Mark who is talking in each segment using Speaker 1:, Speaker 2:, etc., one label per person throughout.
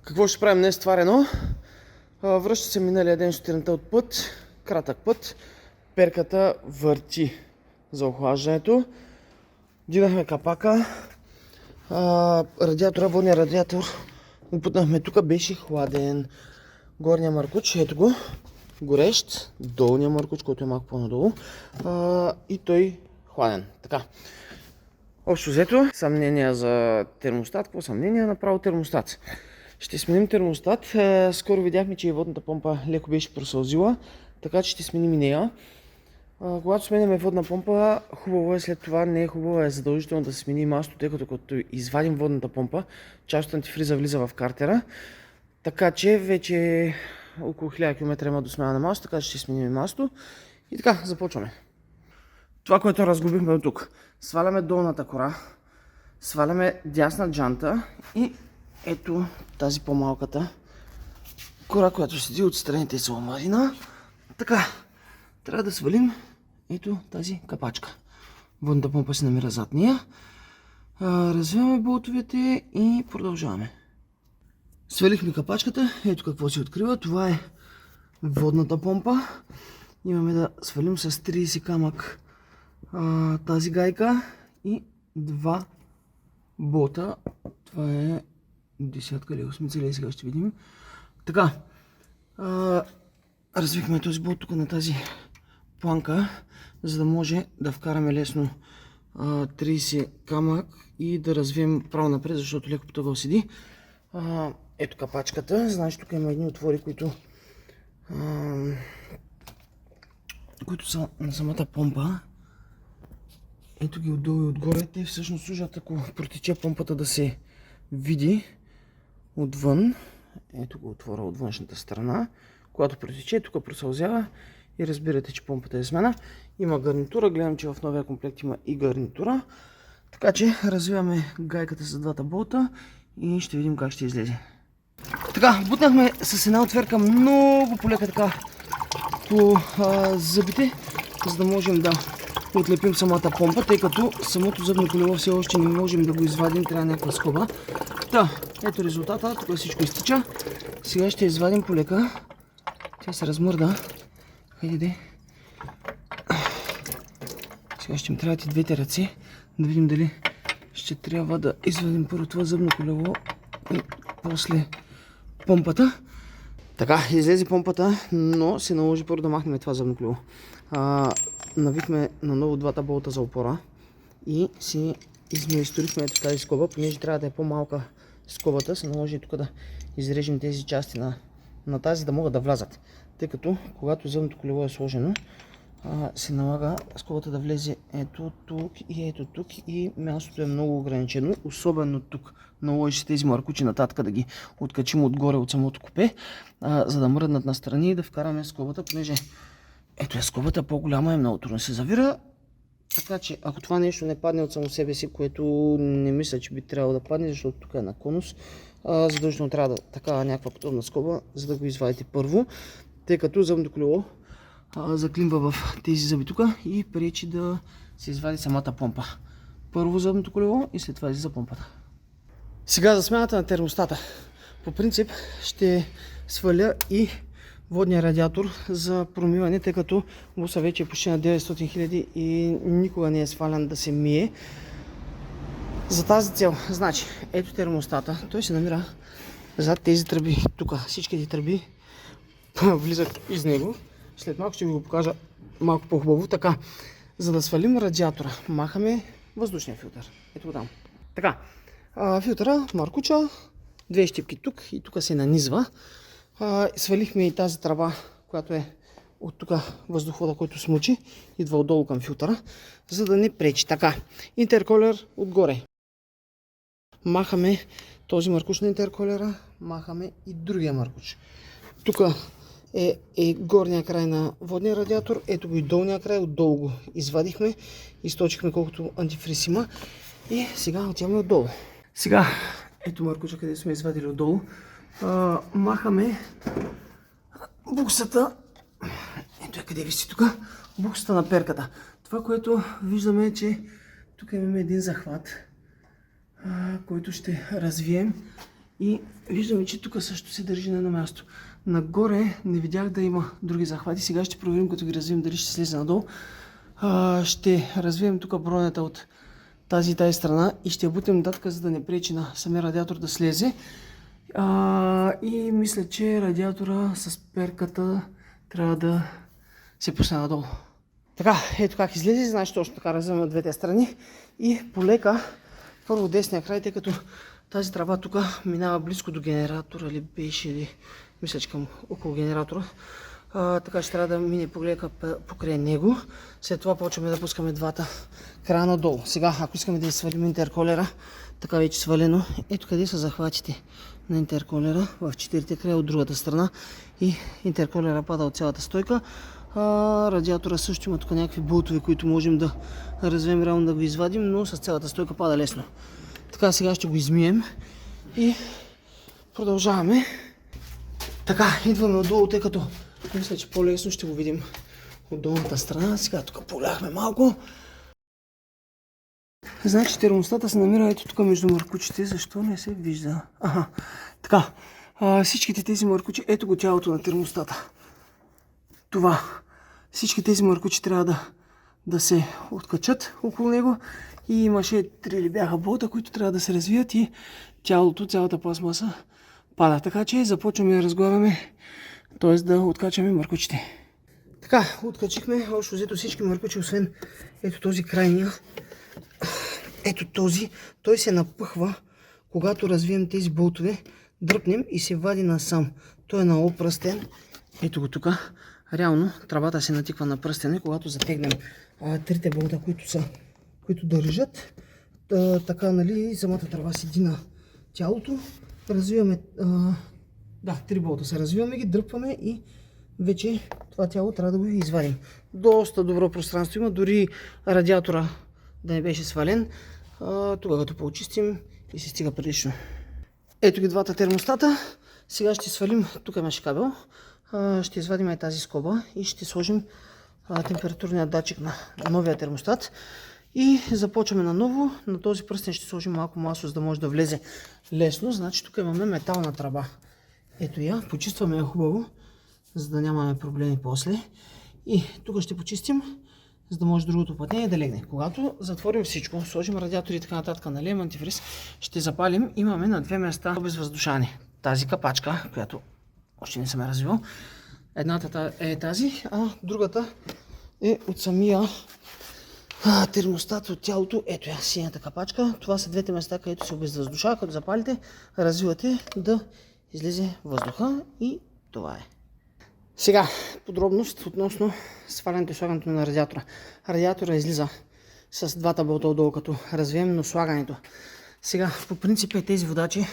Speaker 1: Какво ще правим днес? Това едно. Връща се миналия ден сутринта от път, кратък път. Перката върти за охлаждането. Дигнахме капака. Радиатора, водния радиатор го путнахме тук, беше хладен. Горния маркуч, ето го, горещ. Долния маркуч, който е малко по-надолу. И той хладен. Така. Общо взето, съмнения за термостат. Какво съмнения? Направо термостат. Ще сменим термостат. Скоро видяхме, че и водната помпа леко беше просълзила, така че ще сменим и нея. Когато сменяме водна помпа, хубаво е след това, не е хубаво, е задължително да се смени маслото, тъй като като извадим водната помпа, част от антифриза влиза в картера. Така че вече около 1000 км има до смяна на маслото, така че ще сменим маслото. И така, започваме. Това, което разгубихме от тук. Сваляме долната кора, сваляме дясна джанта и ето тази по-малката кора, която седи от страните с ламарина. Така, трябва да свалим ето тази капачка. Водната помпа се намира зад нея. Развиваме болтовете и продължаваме. Свалихме капачката, ето какво се открива. Това е водната помпа. Имаме да свалим с 30 камък тази гайка и два болта. Това е десятка или осмица, или сега ще видим. Така, развихме този болт тук на тази планка, за да може да вкараме лесно 30 камък и да развием право напред, защото леко потъгъл седи. Ето капачката, значи тук има едни отвори, които са на самата помпа. Ето ги отдолу и отгоре. Те всъщност служат, ако протече помпата, да се види отвън. Ето го отвора от външната страна. Когато протече, тук просълзява и разбирате, че помпата е смена. Има гарнитура, гледам, че в новия комплект има и гарнитура. Така че развиваме гайката с двата болта и ще видим как ще излезе. Така, бутнахме с една отверка много полека така по зъбите, за да можем да отлепим самата помпа, тъй като самото зъбно колело все още не можем да го извадим, трябва някаква скоба. Ето резултата, тук всичко изтича. Сега ще извадим полека. Тя се размърда. Хайде де. Сега ще им трябват и двете ръце, да видим дали ще трябва да извадим първо това зъбно колело и после помпата. Така, излезе помпата, но се наложи първо да махнем това зъбно колело. Навихме наново двата болта за опора и си измейсторихме ето тази скоба, понеже трябва да е по-малка скобата, се наложи тук да изрежем тези части на тази, да могат да влязат. Тъй като когато зъбното колело е сложено, се налага скобата да влезе ето тук и мястото е много ограничено, особено тук. Наложи се тези маркучи нататък да ги откачим отгоре от самото купе, за да мръднат настрани и да вкараме скобата, понеже ето е скобата, по-голяма е, много трудно се завира. Така че ако това нещо не падне от само себе си, което не мисля, че би трябвало да падне, защото тук е на конус, задължително трябва да такава някаква подобна скоба, за да го извадите първо, тъй като зъбното колело заклинва в тези зъби тук и пречи да се извади самата помпа. Първо зъбното колело и след това излиза помпата. Сега за смяната на термостата. По принцип ще сваля и водния радиатор за промиване, тъй като буса вече е почти на 900 000 и никога не е свалян да се мие. За тази цел, значи, ето термостата, той се намира зад тези тръби. Тук всичките тръби влизат из него. След малко ще ви го покажа малко по-хубаво. Така, за да свалим радиатора, махаме въздушния филтър. Ето го там. Така, филтъра, маркуча, две щипки тук и тук се нанизва. Свалихме и тази тръба, която е от тук въздуховода, който смучи, идва отдолу към филтъра, за да не пречи. Така, интеркулер отгоре. Махаме този маркуч на интеркулера, махаме и другия маркуч. Тук е горния край на водния радиатор, ето го и долния край, отдолу го извадихме, източихме колкото антифриз има и сега отиваме отдолу. Сега, ето маркуча, къде сме извадили отдолу. Махаме буксата, ето е къде виси тук, буксата на перката. Това, което виждаме е, че тук имаме един захват, който ще развием И виждаме, че тук също се държи на едно място. Нагоре не видях да има други захвати. Сега ще проверим, като ги развием, дали ще слезе надолу. Ще развием тук бронята от тази страна и ще я бутим датка, за да не пречи на самия радиатор да слезе. И мисля, че радиатора с перката трябва да се пусне надолу. Така, ето как излезе, значи точно така развиваме от двете страни и полека първо десния край, тъй като тази тръба тук минава близко до генератора, или беше, или мисля, че към около генератора. Така ще трябва да мине полека покрай него. След това почваме да пускаме двата края надолу. Сега, ако искаме да свалим интерколера, така вече свалено, ето къде са захватите на интерколера в четирите края от другата страна и интерколера пада от цялата стойка. Радиатора също има тук някакви болтове, които можем да развием реално да го извадим, но с цялата стойка пада лесно. Така, сега ще го измием и продължаваме. Така, идваме отдолу, тъй като мисля, че по-лесно ще го видим от долната страна. Сега тук поляхме малко. Значи термостата се намира ето тук между маркучите. Защо не се вижда? Така, всичките тези маркучи, ето го тялото на термостата. Това. Всички тези маркучи трябва да се откачат около него. И имаше 3 или бяха болта, които трябва да се развият и тялото, цялата пластмаса пада. Така че започваме да разглавяме, т.е. да откачаме маркучите. Така, откачихме общо взето всички маркучи, освен ето този крайния. Ето този, той се напъхва, когато развием тези болтове, дръпнем и се вади насам. Той е много пръстен. Ето го тук. Реално тръбата се натиква на пръстена и когато затегнем трите болта, които държат, така, нали, самата тръба седи на тялото. Развиваме, 3 болта се развиваме ги, дръпваме и вече това тяло трябва да го извадим. Доста добро пространство има, дори радиатора да не беше свален. Тогава като поочистим и се стига прилично. Ето ги двата термостата. Сега ще свалим, тук имаше кабел, ще извадим тази скоба и ще сложим температурния датчик на новия термостат. И започваме наново. На този пръстен ще сложим малко масло, за да може да влезе лесно. Значи тук имаме метална тръба. Ето я, почистваме я хубаво, за да нямаме проблеми после. И тук ще почистим, за да може другото плътнение да легне. Когато затворим всичко, сложим радиатори и така нататък, налием антифриз, ще запалим. Имаме на две места обезвъздушание. Тази капачка, която още не съм я развивал. Едната е тази, а другата е от самия термостат, от тялото. Ето я, синята капачка. Това са двете места, където се обезвъздушава. Като запалите, развивате да излезе въздуха и това е. Сега подробност относно свалянето и слагането на радиатора. Радиатора излиза с двата болта отдолу, като развием, но слагането. Сега по принцип тези водачи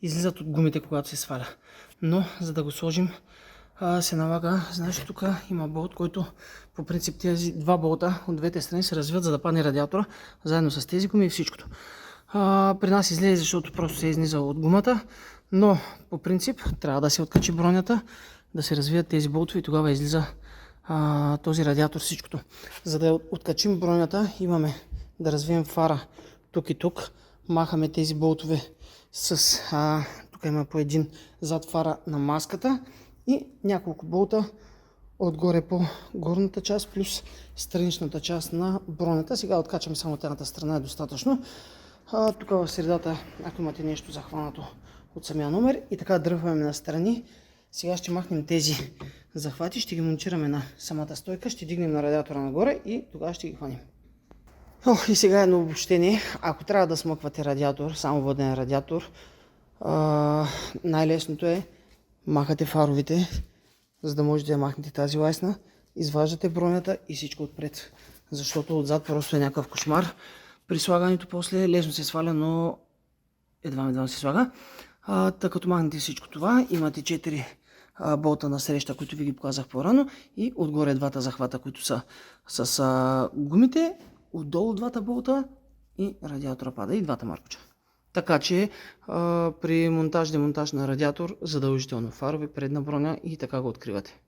Speaker 1: излизат от гумите, когато се сваля. Но за да го сложим се налага, значи тук има болт, който по принцип тези два болта от двете страни се развиват, за да падне радиатора, заедно с тези гуми и всичкото. При нас излезе, защото просто се е изнизал от гумата, но по принцип трябва да се откачи бронята, да се развият тези болтове и тогава излиза този радиатор всичкото. За да откачим бронята, имаме да развием фара тук и тук, махаме тези болтове с тук има по един зад фара на маската и няколко болта отгоре по горната част плюс страничната част на бронята. Сега откачаме само от едната страна, е достатъчно. Тук в средата, ако имате нещо захванато от самия номер, и така дръпваме на страни. Сега ще махнем тези захвати, ще ги монтираме на самата стойка, ще дигнем на радиатора нагоре и тогава ще ги хванем. И сега едно обобщение. Ако трябва да смъквате радиатор, само воден радиатор, най-лесното е махате фаровите, за да можете да махнете тази лайсна, изваждате бронята и всичко отпред. Защото отзад просто е някакъв кошмар. При слагането после лесно се сваля, но едва се слага. Така като махнете всичко това, имате 4 болта на среща, които ви ги показах по-рано, и отгоре двата захвата, които са с гумите, отдолу двата болта и радиатора пада и двата маркуча. Така че при монтаж-демонтаж на радиатор задължително фарове, предна броня и така го откривате.